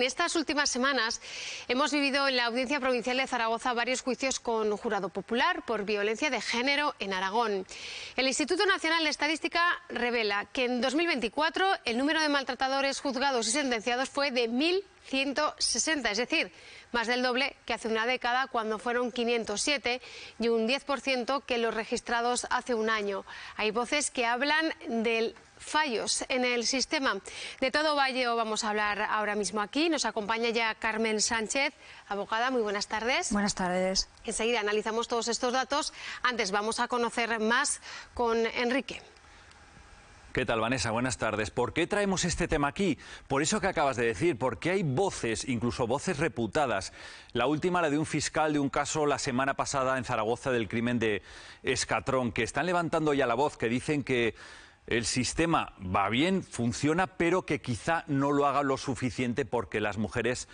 En estas últimas semanas hemos vivido en la Audiencia Provincial de Zaragoza varios juicios con jurado popular por violencia de género en Aragón. El Instituto Nacional de Estadística revela que en 2024 el número de maltratadores juzgados y sentenciados fue de 1.160, es decir, más del doble que hace una década, cuando fueron 507, y un 10% que los registrados hace un año. Hay voces que hablan de fallos en el sistema. De todo ello vamos a hablar ahora mismo aquí. Nos acompaña ya Carmen Sánchez, abogada. Muy buenas tardes. Buenas tardes. Enseguida analizamos todos estos datos. Antes vamos a conocer más con Enrique. ¿Qué tal, Vanessa? Buenas tardes. ¿Por qué traemos este tema aquí? Por eso que acabas de decir, porque hay voces, incluso voces reputadas. La última, la de un fiscal de un caso la semana pasada en Zaragoza del crimen de Escatrón, que están levantando ya la voz, que dicen que el sistema va bien, funciona, pero que quizá no lo haga lo suficiente porque las mujeres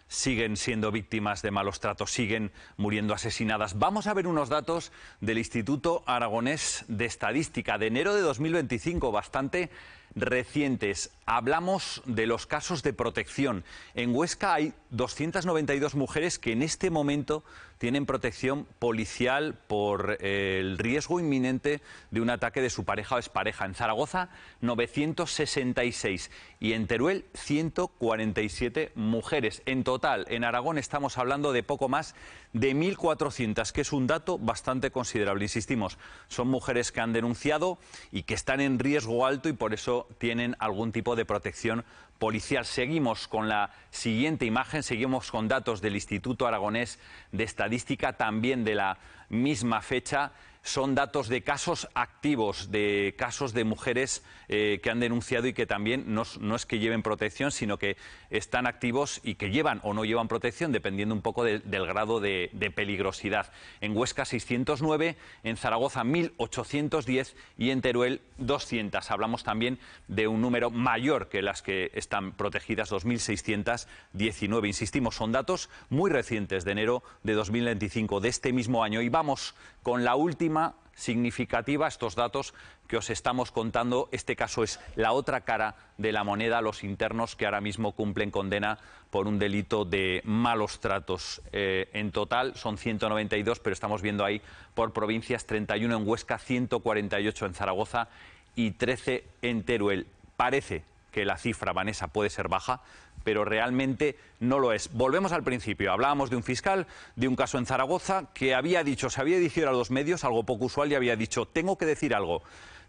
siguen siendo víctimas de malos tratos, siguen muriendo asesinadas. Vamos a ver unos datos del Instituto Aragonés de Estadística de enero de 2025, bastante recientes. Hablamos de los casos de protección. En Huesca hay 292 mujeres que en este momento tienen protección policial por el riesgo inminente de un ataque de su pareja o expareja. En Zaragoza, 966 y en Teruel, 147 mujeres. En total, en Aragón estamos hablando de poco más de 1.400, que es un dato bastante considerable. Insistimos, son mujeres que han denunciado y que están en riesgo alto y por eso tienen algún tipo de protección policial. Seguimos con la siguiente imagen, seguimos con datos del Instituto Aragonés de Estadística, también de la misma fecha. Son datos de casos activos, de casos de mujeres que han denunciado y que también no es que lleven protección, sino que están activos y que llevan o no llevan protección, dependiendo un poco del grado de peligrosidad. En Huesca, 609, en Zaragoza, 1.810 y en Teruel, 200. Hablamos también de un número mayor que las que están protegidas, 2.619. Insistimos, son datos muy recientes de enero de 2025, de este mismo año. Y vamos con la última significativa, estos datos que os estamos contando. Este caso es la otra cara de la moneda, los internos que ahora mismo cumplen condena por un delito de malos tratos. En total son 192, pero estamos viendo ahí por provincias, 31 en Huesca, 148 en Zaragoza y 13 en Teruel. Parece que la cifra, Vanessa, puede ser baja, pero realmente no lo es. Volvemos al principio. Hablábamos de un fiscal, de un caso en Zaragoza, que había dicho, se había dirigido a los medios, algo poco usual, y había dicho, tengo que decir algo.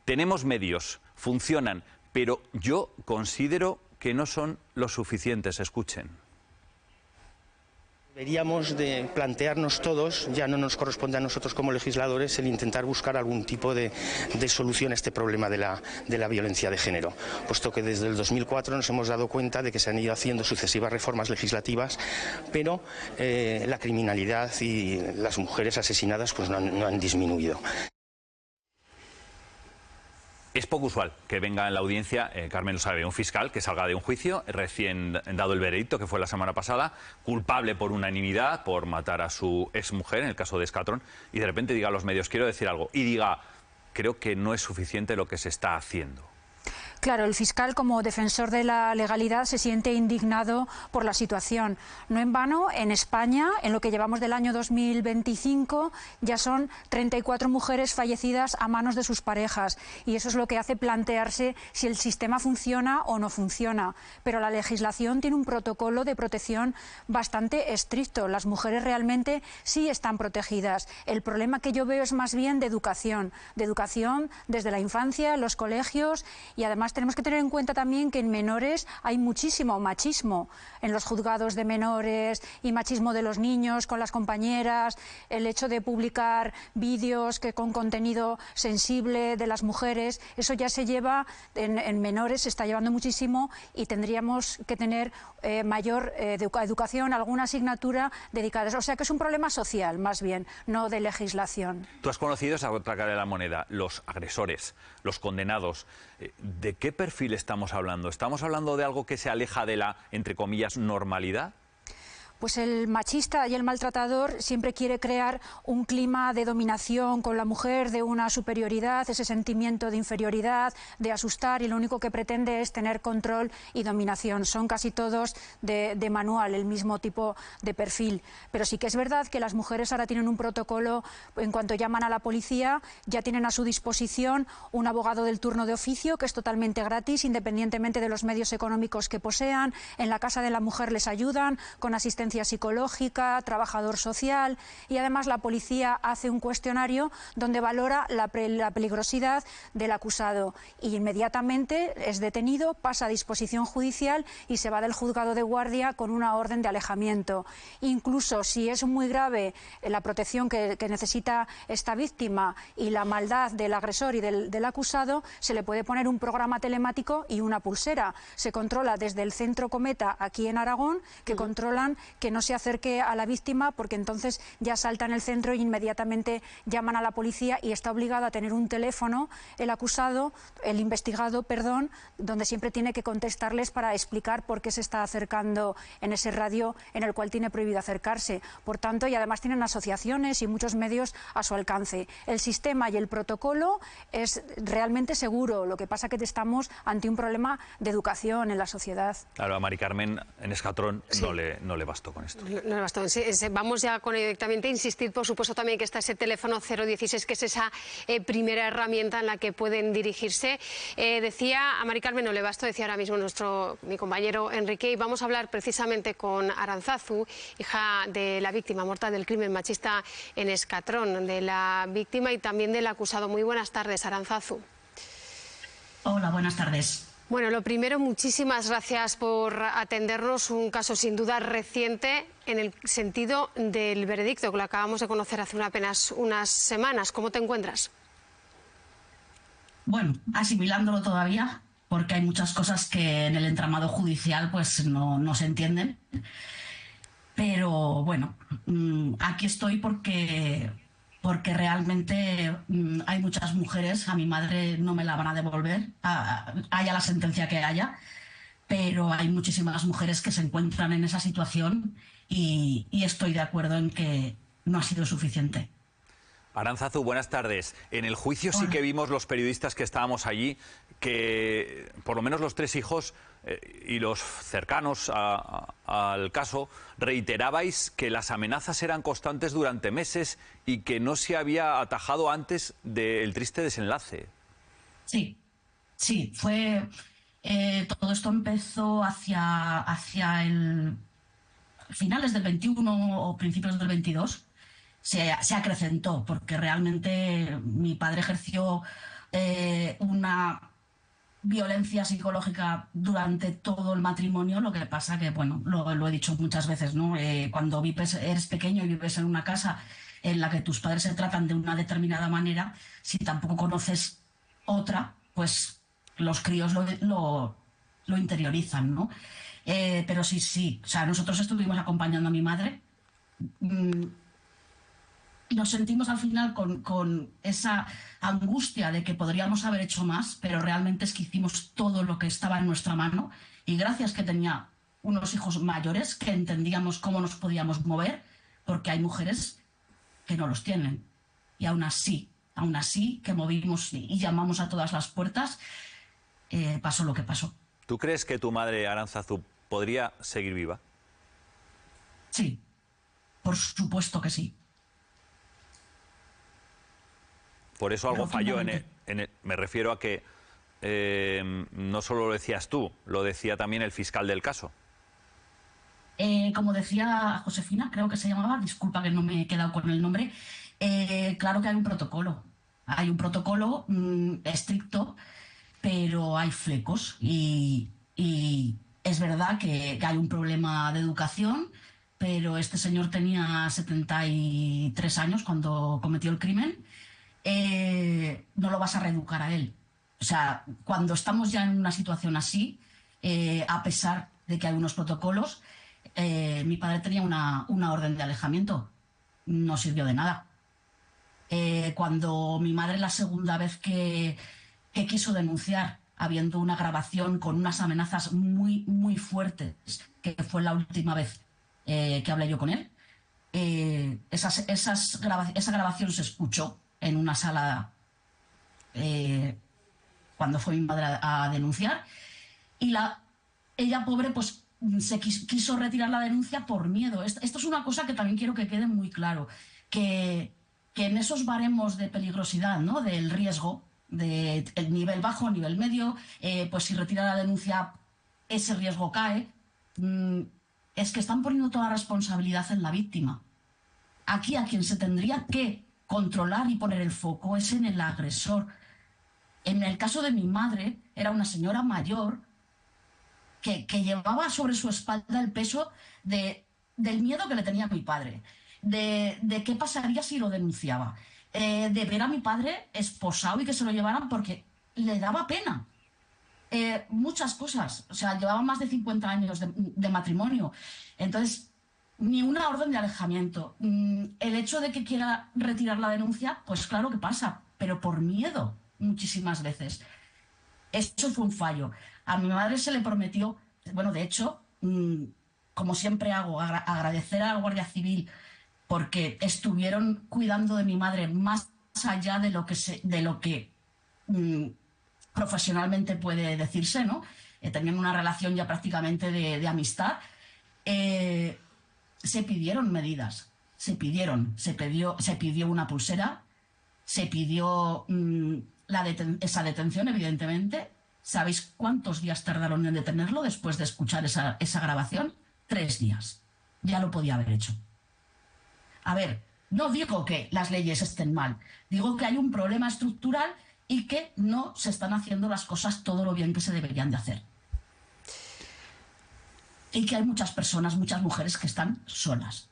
Tenemos medios, funcionan, pero yo considero que no son lo suficientes. Escuchen. Deberíamos de plantearnos todos, ya no nos corresponde a nosotros como legisladores, el intentar buscar algún tipo de solución a este problema de la violencia de género, puesto que desde el 2004 nos hemos dado cuenta de que se han ido haciendo sucesivas reformas legislativas, pero la criminalidad y las mujeres asesinadas pues no han disminuido. Es poco usual que venga en la audiencia, Carmen lo sabe, un fiscal que salga de un juicio, recién dado el veredicto, que fue la semana pasada, culpable por unanimidad, por matar a su exmujer, en el caso de Escatrón, y de repente diga a los medios, quiero decir algo, y diga, creo que no es suficiente lo que se está haciendo. Claro, el fiscal, como defensor de la legalidad, se siente indignado por la situación. No en vano, en España, en lo que llevamos del año 2025, ya son 34 mujeres fallecidas a manos de sus parejas. Y eso es lo que hace plantearse si el sistema funciona o no funciona. Pero la legislación tiene un protocolo de protección bastante estricto. Las mujeres realmente sí están protegidas. El problema que yo veo es más bien de educación desde la infancia, en los colegios, y además tenemos que tener en cuenta también que en menores hay muchísimo machismo en los juzgados de menores y machismo de los niños con las compañeras, el hecho de publicar vídeos con contenido sensible de las mujeres, eso ya se lleva en menores, se está llevando muchísimo y tendríamos que tener mayor educación, alguna asignatura dedicada a eso. O sea que es un problema social, más bien, no de legislación. Tú has conocido esa otra cara de la moneda, los agresores, los condenados. ¿De qué perfil estamos hablando? ¿Estamos hablando de algo que se aleja de la, entre comillas, normalidad? Pues el machista y el maltratador siempre quiere crear un clima de dominación con la mujer, de una superioridad, ese sentimiento de inferioridad, de asustar, y lo único que pretende es tener control y dominación. Son casi todos de manual, el mismo tipo de perfil. Pero sí que es verdad que las mujeres ahora tienen un protocolo. En cuanto llaman a la policía, ya tienen a su disposición un abogado del turno de oficio, que es totalmente gratis, independientemente de los medios económicos que posean. En la casa de la mujer les ayudan con asistencia psicológica, trabajador social, y además la policía hace un cuestionario donde valora la peligrosidad del acusado, y inmediatamente es detenido, pasa a disposición judicial y se va del juzgado de guardia con una orden de alejamiento. Incluso si es muy grave la protección que necesita esta víctima y la maldad del agresor y del acusado, se le puede poner un programa telemático y una pulsera. Se controla desde el Centro Cometa aquí en Aragón, que controlan que no se acerque a la víctima, porque entonces ya salta en el centro e inmediatamente llaman a la policía, y está obligado a tener un teléfono el acusado, el investigado, perdón, donde siempre tiene que contestarles para explicar por qué se está acercando en ese radio en el cual tiene prohibido acercarse. Por tanto, y además tienen asociaciones y muchos medios a su alcance. El sistema y el protocolo es realmente seguro, lo que pasa que estamos ante un problema de educación en la sociedad. Claro, a Mari Carmen en Escatrón sí, no le bastó con esto. No le bastó. Vamos ya con ello directamente. Insistir, por supuesto, también que está ese teléfono 016, que es esa primera herramienta en la que pueden dirigirse. Decía, a Mari Carmen no le bastó, decía ahora mismo mi compañero Enrique, y vamos a hablar precisamente con Arantzazu, hija de la víctima mortal del crimen machista en Escatrón, de la víctima y también del acusado. Muy buenas tardes, Arantzazu. Hola, buenas tardes. Bueno, lo primero, muchísimas gracias por atendernos. Un caso sin duda reciente en el sentido del veredicto, que lo acabamos de conocer hace apenas unas semanas. ¿Cómo te encuentras? Bueno, asimilándolo todavía, porque hay muchas cosas que en el entramado judicial pues no se entienden. Pero bueno, aquí estoy porque realmente hay muchas mujeres. A mi madre no me la van a devolver, haya la sentencia que haya, pero hay muchísimas mujeres que se encuentran en esa situación y estoy de acuerdo en que no ha sido suficiente. Arantzazu, buenas tardes. En el juicio sí que vimos los periodistas que estábamos allí que por lo menos los tres hijos y los cercanos al caso reiterabais que las amenazas eran constantes durante meses y que no se había atajado antes del triste desenlace. Sí, fue... todo esto empezó hacia el finales del 21 o principios del 22. Se acrecentó porque realmente mi padre ejerció una violencia psicológica durante todo el matrimonio. Lo que pasa que, bueno, lo he dicho muchas veces, ¿no? Cuando eres pequeño y vives en una casa en la que tus padres se tratan de una determinada manera, si tampoco conoces otra, pues los críos lo interiorizan, ¿no? Pero sí, o sea, nosotros estuvimos acompañando a mi madre. Nos sentimos al final con esa angustia de que podríamos haber hecho más, pero realmente es que hicimos todo lo que estaba en nuestra mano, y gracias que tenía unos hijos mayores que entendíamos cómo nos podíamos mover, porque hay mujeres que no los tienen, y aún así que movimos y llamamos a todas las puertas, pasó lo que pasó. ¿Tú crees que tu madre, Arantzazu, podría seguir viva? Sí, por supuesto que sí. Por eso algo falló me refiero a que no solo lo decías tú, lo decía también el fiscal del caso. Como decía Josefina, creo que se llamaba, disculpa que no me he quedado con el nombre, claro que hay un protocolo. Hay un protocolo estricto, pero hay flecos y es verdad que hay un problema de educación, pero este señor tenía 73 años cuando cometió el crimen. No lo vas a reeducar a él. O sea, cuando estamos ya en una situación así, a pesar de que hay unos protocolos, mi padre tenía una orden de alejamiento. No sirvió de nada. Cuando mi madre, la segunda vez que quiso denunciar, habiendo una grabación con unas amenazas muy, muy fuertes, que fue la última vez que hablé yo con él. Esa grabación se escuchó en una sala cuando fue mi madre a denunciar, y ella, pobre, pues se quiso retirar la denuncia por miedo. Esto es una cosa que también quiero que quede muy claro, que en esos baremos de peligrosidad, ¿no?, del riesgo, del nivel bajo, nivel medio, pues si retira la denuncia ese riesgo cae, es que están poniendo toda la responsabilidad en la víctima. Aquí a quien se tendría que controlar y poner el foco es en el agresor. En el caso de mi madre, era una señora mayor que llevaba sobre su espalda el peso del miedo que le tenía a mi padre, de qué pasaría si lo denunciaba, de ver a mi padre esposado y que se lo llevaran porque le daba pena. Muchas cosas. O sea, llevaba más de 50 años de matrimonio. Entonces, ni una orden de alejamiento. El hecho de que quiera retirar la denuncia, pues claro que pasa, pero por miedo muchísimas veces. Eso fue un fallo. A mi madre se le prometió, bueno, de hecho, como siempre hago, agradecer a la Guardia Civil porque estuvieron cuidando de mi madre más allá de lo que profesionalmente puede decirse, ¿no? Tenían una relación ya prácticamente de amistad. Se pidieron medidas, se pidió una pulsera, se pidió esa detención, evidentemente. ¿Sabéis cuántos días tardaron en detenerlo después de escuchar esa grabación? 3 días. Ya lo podía haber hecho. A ver, no digo que las leyes estén mal, digo que hay un problema estructural y que no se están haciendo las cosas todo lo bien que se deberían de hacer. Y que hay muchas personas, muchas mujeres que están solas.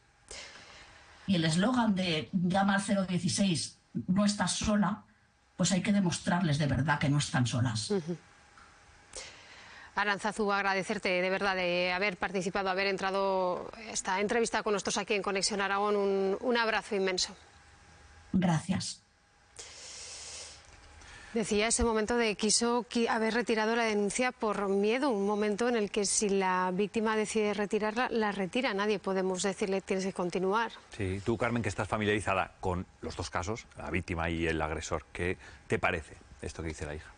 Y el eslogan de llama al 016, no estás sola, pues hay que demostrarles de verdad que no están solas. Arantzazu, agradecerte de verdad de haber participado, haber entrado esta entrevista con nosotros aquí en Conexión Aragón. Un abrazo inmenso. Gracias. Decía ese momento de quiso haber retirado la denuncia por miedo, un momento en el que si la víctima decide retirarla, la retira. Nadie podemos decirle tienes que continuar. Sí, tú, Carmen, que estás familiarizada con los dos casos, la víctima y el agresor, ¿qué te parece esto que dice la hija?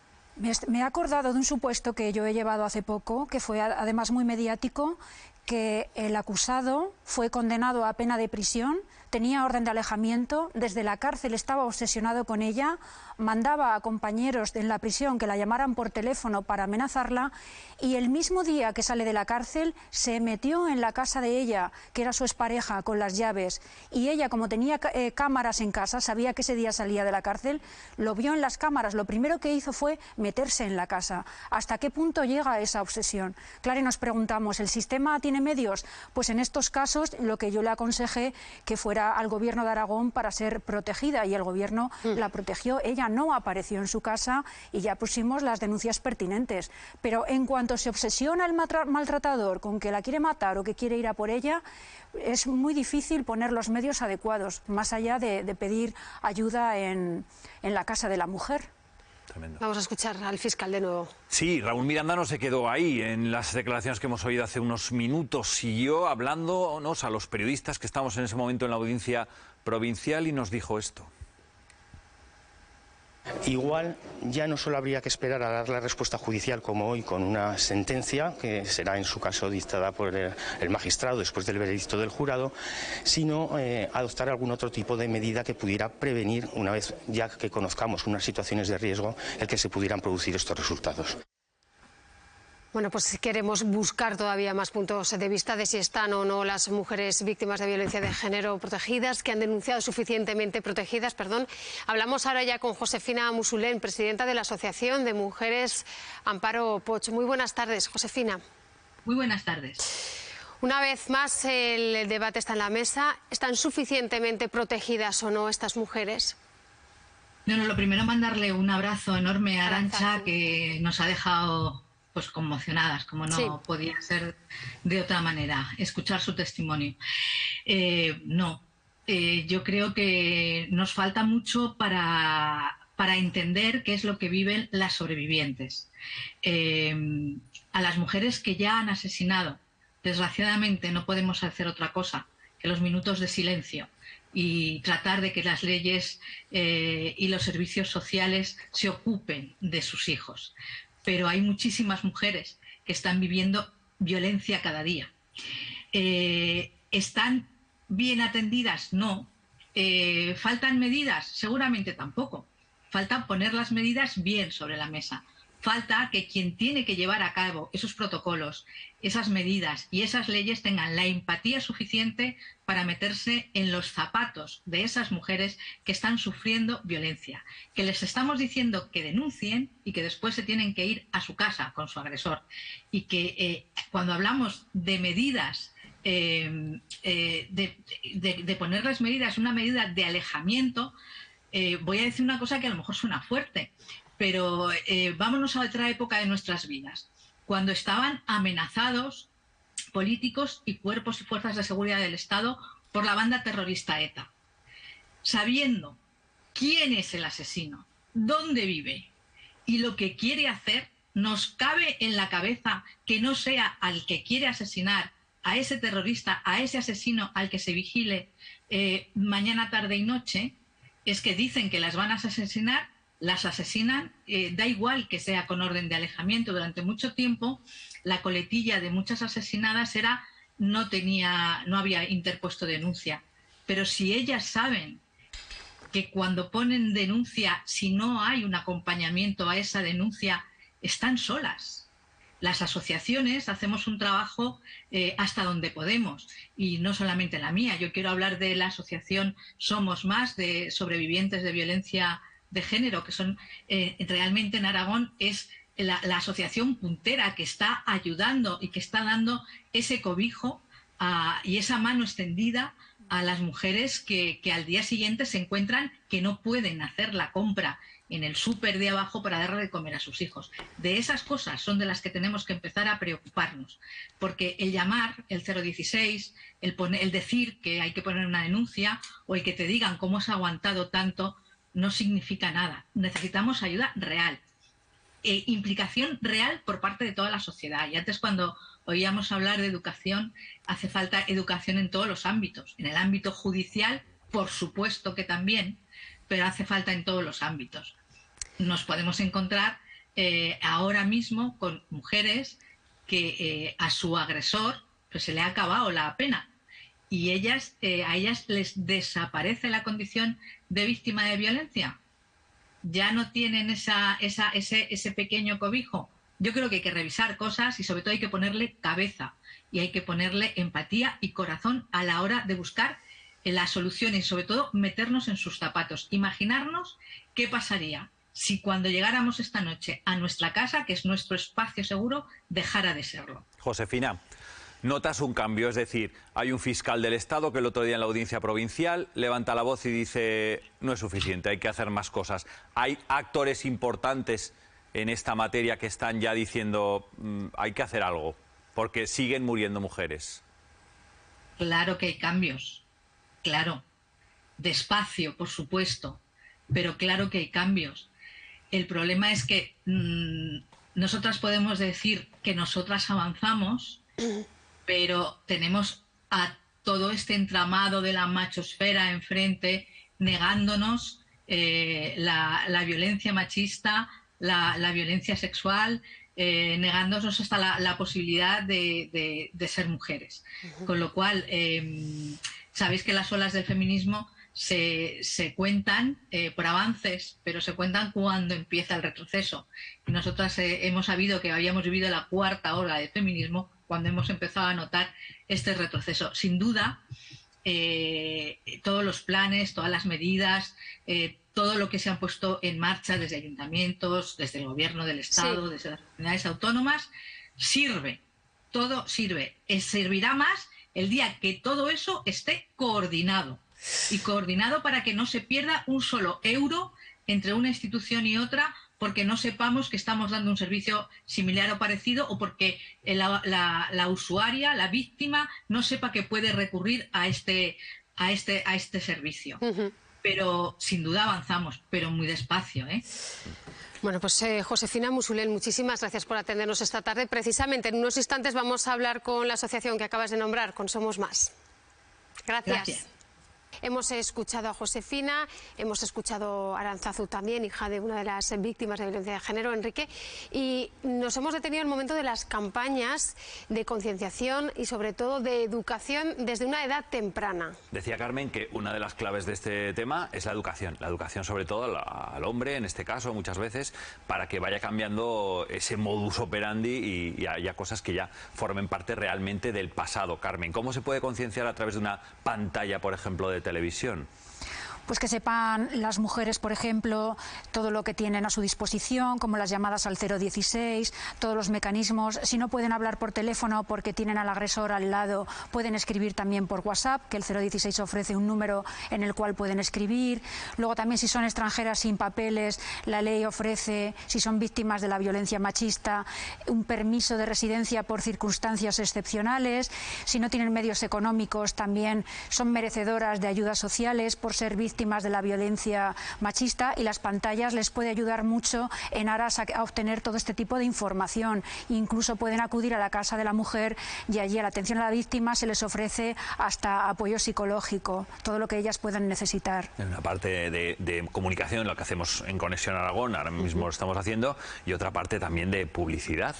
Me he acordado de un supuesto que yo he llevado hace poco, que fue además muy mediático, que el acusado fue condenado a pena de prisión, tenía orden de alejamiento, desde la cárcel estaba obsesionado con ella, mandaba a compañeros en la prisión que la llamaran por teléfono para amenazarla, y el mismo día que sale de la cárcel se metió en la casa de ella, que era su expareja, con las llaves, y ella, como tenía cámaras en casa, sabía que ese día salía de la cárcel, lo vio en las cámaras, lo primero que hizo fue meterse en la casa. ¿Hasta qué punto llega esa obsesión? Claro, y nos preguntamos, ¿el sistema tiene medios? Pues en estos casos lo que yo le aconsejé que fuera al gobierno de Aragón para ser protegida, y el gobierno la protegió. Ella no apareció en su casa y ya pusimos las denuncias pertinentes, pero en cuanto se obsesiona el maltratador con que la quiere matar o que quiere ir a por ella, es muy difícil poner los medios adecuados, más allá de pedir ayuda en la casa de la mujer. Tremendo. Vamos a escuchar al fiscal de nuevo. Sí, Raúl Miranda no se quedó ahí. En las declaraciones que hemos oído hace unos minutos siguió hablándonos a los periodistas que estamos en ese momento en la audiencia provincial y nos dijo esto. Igual ya no solo habría que esperar a dar la respuesta judicial como hoy con una sentencia, que será en su caso dictada por el magistrado después del veredicto del jurado, sino adoptar algún otro tipo de medida que pudiera prevenir, una vez ya que conozcamos unas situaciones de riesgo, el que se pudieran producir estos resultados. Bueno, pues queremos buscar todavía más puntos de vista de si están o no las mujeres víctimas de violencia de género protegidas, que han denunciado suficientemente protegidas, perdón. Hablamos ahora ya con Josefina Musulén, presidenta de la Asociación de Mujeres Amparo Poch. Muy buenas tardes, Josefina. Muy buenas tardes. Una vez más, el debate está en la mesa. ¿Están suficientemente protegidas o no estas mujeres? No, lo primero mandarle un abrazo enorme a Arantza, que nos ha dejado pues conmocionadas, como no podía ser de otra manera, escuchar su testimonio. Yo creo que nos falta mucho para entender qué es lo que viven las sobrevivientes. A las mujeres que ya han asesinado desgraciadamente no podemos hacer otra cosa que los minutos de silencio y tratar de que las leyes y los servicios sociales se ocupen de sus hijos. Pero hay muchísimas mujeres que están viviendo violencia cada día. ¿Están bien atendidas? No. ¿Faltan medidas? Seguramente tampoco. Falta poner las medidas bien sobre la mesa. Falta que quien tiene que llevar a cabo esos protocolos, esas medidas y esas leyes tengan la empatía suficiente para meterse en los zapatos de esas mujeres que están sufriendo violencia, que les estamos diciendo que denuncien y que después se tienen que ir a su casa con su agresor. Y que cuando hablamos de medidas, de ponerles medidas, una medida de alejamiento, voy a decir una cosa que a lo mejor suena fuerte, pero vámonos a otra época de nuestras vidas, cuando estaban amenazados políticos y cuerpos y fuerzas de seguridad del Estado por la banda terrorista ETA. Sabiendo quién es el asesino, dónde vive y lo que quiere hacer, nos cabe en la cabeza que no sea al que quiere asesinar, a ese terrorista, a ese asesino al que se vigile mañana, tarde y noche. Es que dicen que las van a asesinar, las asesinan, da igual que sea con orden de alejamiento. Durante mucho tiempo la coletilla de muchas asesinadas era no había interpuesto denuncia. Pero si ellas saben que cuando ponen denuncia, si no hay un acompañamiento a esa denuncia, están solas. Las asociaciones hacemos un trabajo hasta donde podemos, y no solamente la mía. Yo quiero hablar de la asociación Somos Más, de sobrevivientes de violencia de género, que son realmente en Aragón es la asociación puntera que está ayudando y que está dando ese cobijo y esa mano extendida a las mujeres que al día siguiente se encuentran que no pueden hacer la compra en el súper de abajo para darle de comer a sus hijos. De esas cosas son de las que tenemos que empezar a preocuparnos, porque el llamar, el 016, el decir que hay que poner una denuncia o el que te digan cómo has aguantado tanto, no significa nada. Necesitamos ayuda real, implicación real por parte de toda la sociedad. Y antes, cuando oíamos hablar de educación, hace falta educación en todos los ámbitos. En el ámbito judicial, por supuesto que también, pero hace falta en todos los ámbitos. Nos podemos encontrar ahora mismo con mujeres que a su agresor pues se le ha acabado la pena y a ellas les desaparece la condición de víctima de violencia. Ya no tienen ese pequeño cobijo. Yo creo que hay que revisar cosas y sobre todo hay que ponerle cabeza y hay que ponerle empatía y corazón a la hora de buscar las soluciones y sobre todo meternos en sus zapatos. Imaginarnos qué pasaría si cuando llegáramos esta noche a nuestra casa, que es nuestro espacio seguro, dejara de serlo. Josefina, notas un cambio, es decir, hay un fiscal del Estado que el otro día en la audiencia provincial levanta la voz y dice no es suficiente, hay que hacer más cosas. Hay actores importantes en esta materia que están ya diciendo hay que hacer algo, porque siguen muriendo mujeres. Claro que hay cambios, claro, despacio, por supuesto, pero claro que hay cambios. El problema es que nosotras podemos decir que nosotras avanzamos, pero tenemos a todo este entramado de la machosfera enfrente, negándonos la violencia machista, la violencia sexual, negándonos hasta la posibilidad de ser mujeres. Con lo cual, sabéis que las olas del feminismo se cuentan por avances, pero se cuentan cuando empieza el retroceso. Y nosotras hemos sabido que habíamos vivido la cuarta ola del feminismo cuando hemos empezado a notar este retroceso. Sin duda, todos los planes, todas las medidas, todo lo que se han puesto en marcha desde ayuntamientos, desde el gobierno del Estado, desde las comunidades autónomas, sirve, todo sirve. Servirá más el día que todo eso esté coordinado. Y coordinado para que no se pierda un solo euro entre una institución y otra porque no sepamos que estamos dando un servicio similar o parecido o porque la usuaria, la víctima, no sepa que puede recurrir a este servicio. pero sin duda avanzamos, pero muy despacio, ¿eh? Bueno, pues Josefina Musulén, muchísimas gracias por atendernos esta tarde. Precisamente en unos instantes vamos a hablar con la asociación que acabas de nombrar, con Somos Más. Gracias. Hemos escuchado a Josefina, hemos escuchado a Arantzazu también, hija de una de las víctimas de violencia de género, Enrique, y nos hemos detenido en el momento de las campañas de concienciación y sobre todo de educación desde una edad temprana. Decía Carmen que una de las claves de este tema es la educación sobre todo al hombre, en este caso, muchas veces, para que vaya cambiando ese modus operandi y haya cosas que ya formen parte realmente del pasado. Carmen, ¿cómo se puede concienciar a través de una pantalla, por ejemplo, de televisión? Pues que sepan las mujeres, por ejemplo, todo lo que tienen a su disposición, como las llamadas al 016, todos los mecanismos. Si no pueden hablar por teléfono porque tienen al agresor al lado, pueden escribir también por WhatsApp, que el 016 ofrece un número en el cual pueden escribir. Luego también, si son extranjeras sin papeles, la ley ofrece, si son víctimas de la violencia machista, un permiso de residencia por circunstancias excepcionales. Si no tienen medios económicos, también son merecedoras de ayudas sociales por ser víctimas de la violencia machista, y las pantallas les puede ayudar mucho en aras a obtener todo este tipo de información. Incluso pueden acudir a la Casa de la Mujer y allí a la atención a la víctima se les ofrece hasta apoyo psicológico, todo lo que ellas puedan necesitar. En una parte de comunicación, lo que hacemos en Conexión Aragón, ahora mismo lo estamos haciendo, y otra parte también de publicidad.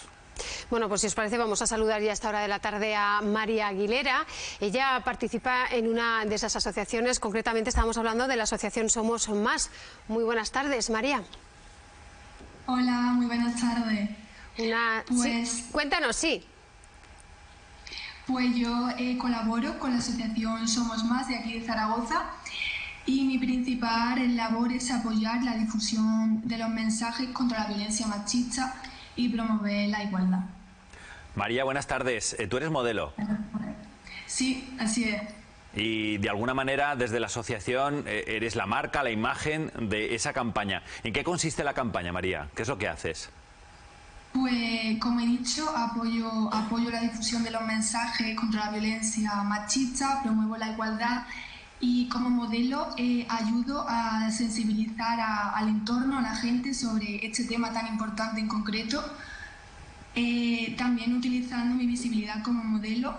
Bueno, pues si os parece vamos a saludar ya a esta hora de la tarde a María Aguilera. Ella participa en una de esas asociaciones, concretamente estamos hablando de la asociación Somos Más. Muy buenas tardes, María. Hola, muy buenas tardes. Sí, cuéntanos, sí. Pues yo colaboro con la asociación Somos Más de aquí de Zaragoza, y mi principal labor es apoyar la difusión de los mensajes contra la violencia machista y promover la igualdad. María, buenas tardes. Tú eres modelo. Sí, así es. Y de alguna manera, desde la asociación, eres la marca, la imagen de esa campaña. ¿En qué consiste la campaña, María? ¿Qué es lo que haces? Pues, como he dicho, apoyo la difusión de los mensajes contra la violencia machista, promuevo la igualdad, y como modelo ayudo a sensibilizar al entorno, a la gente sobre este tema tan importante en concreto, también utilizando mi visibilidad como modelo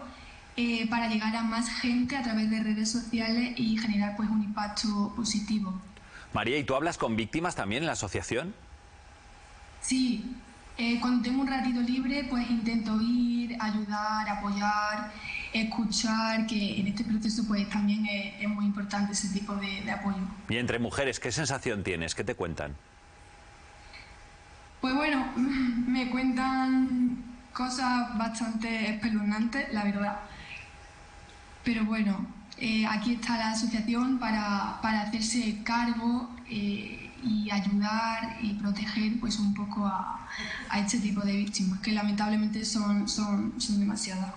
para llegar a más gente a través de redes sociales y generar pues un impacto positivo. María, ¿y tú hablas con víctimas también en la asociación? Sí, cuando tengo un ratito libre pues intento ir, ayudar, apoyar, escuchar, que en este proceso pues también es muy importante ese tipo de apoyo. Y entre mujeres, ¿qué sensación tienes? ¿Qué te cuentan? Pues bueno, me cuentan cosas bastante espeluznantes, la verdad. Pero bueno, aquí está la asociación para hacerse cargo y ayudar y proteger pues un poco a este tipo de víctimas, que lamentablemente son demasiadas.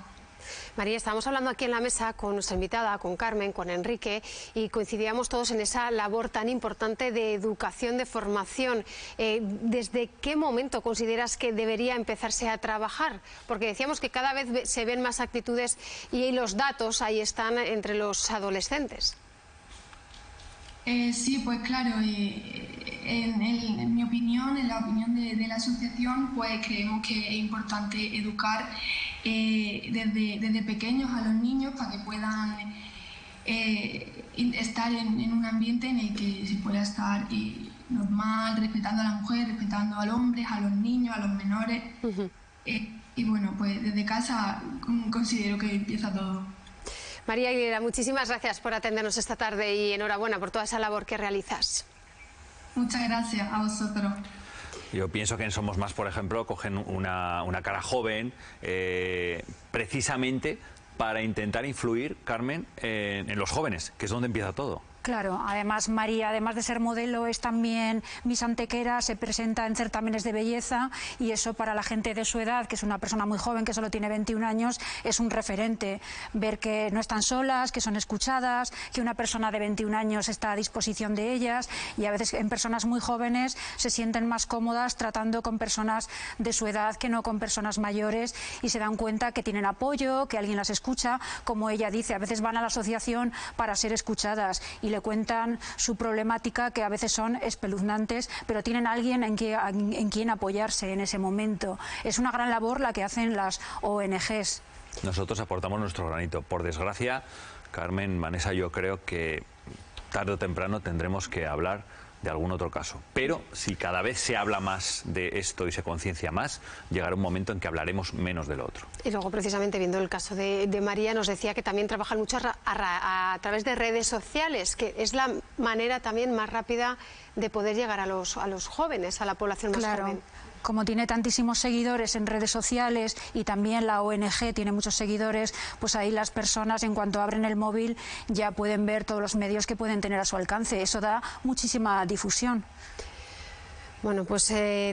María, estábamos hablando aquí en la mesa con nuestra invitada, con Carmen, con Enrique, y coincidíamos todos en esa labor tan importante de educación, de formación. ¿Desde qué momento consideras que debería empezarse a trabajar? Porque decíamos que cada vez se ven más actitudes y los datos ahí están entre los adolescentes. Sí, pues claro, en mi opinión, en la opinión de la asociación, pues creemos que es importante educar desde pequeños a los niños para que puedan estar en un ambiente en el que se pueda estar normal, respetando a la mujer, respetando al hombre, a los niños, a los menores. Y bueno, pues desde casa considero que empieza todo. María Aguilera, muchísimas gracias por atendernos esta tarde y enhorabuena por toda esa labor que realizas. Muchas gracias a vosotros. Yo pienso que en Somos Más, por ejemplo, cogen una cara joven precisamente para intentar influir, Carmen, en los jóvenes, que es donde empieza todo. Claro, además María, además de ser modelo, es también Miss Antequera, se presenta en certámenes de belleza, y eso para la gente de su edad, que es una persona muy joven, que solo tiene 21 años, es un referente. Ver que no están solas, que son escuchadas, que una persona de 21 años está a disposición de ellas, y a veces en personas muy jóvenes se sienten más cómodas tratando con personas de su edad que no con personas mayores, y se dan cuenta que tienen apoyo, que alguien las escucha, como ella dice, a veces van a la asociación para ser escuchadas, y y le cuentan su problemática, que a veces son espeluznantes, pero tienen a alguien en quien apoyarse en ese momento. Es una gran labor la que hacen las ONGs. Nosotros aportamos nuestro granito. Por desgracia, Carmen, Vanessa, yo creo que tarde o temprano tendremos que hablar de algún otro caso. Pero si cada vez se habla más de esto y se conciencia más, llegará un momento en que hablaremos menos de lo otro. Y luego, precisamente, viendo el caso de María, nos decía que también trabajan mucho a través de redes sociales, que es la manera también más rápida de poder llegar a los jóvenes, a la población más joven. Como tiene tantísimos seguidores en redes sociales y también la ONG tiene muchos seguidores, pues ahí las personas, en cuanto abren el móvil, ya pueden ver todos los medios que pueden tener a su alcance. Eso da muchísima difusión. Bueno, pues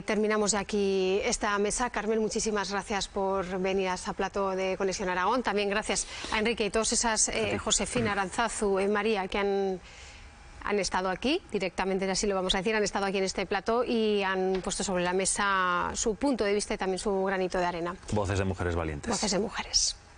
terminamos ya aquí esta mesa. Carmen, muchísimas gracias por venir a esta plató de Conexión Aragón. También gracias a Enrique y todas esas, Josefina, Arantzazu, María, que han estado aquí, directamente así lo vamos a decir, han estado aquí en este plató y han puesto sobre la mesa su punto de vista y también su granito de arena. Voces de mujeres valientes. Voces de mujeres.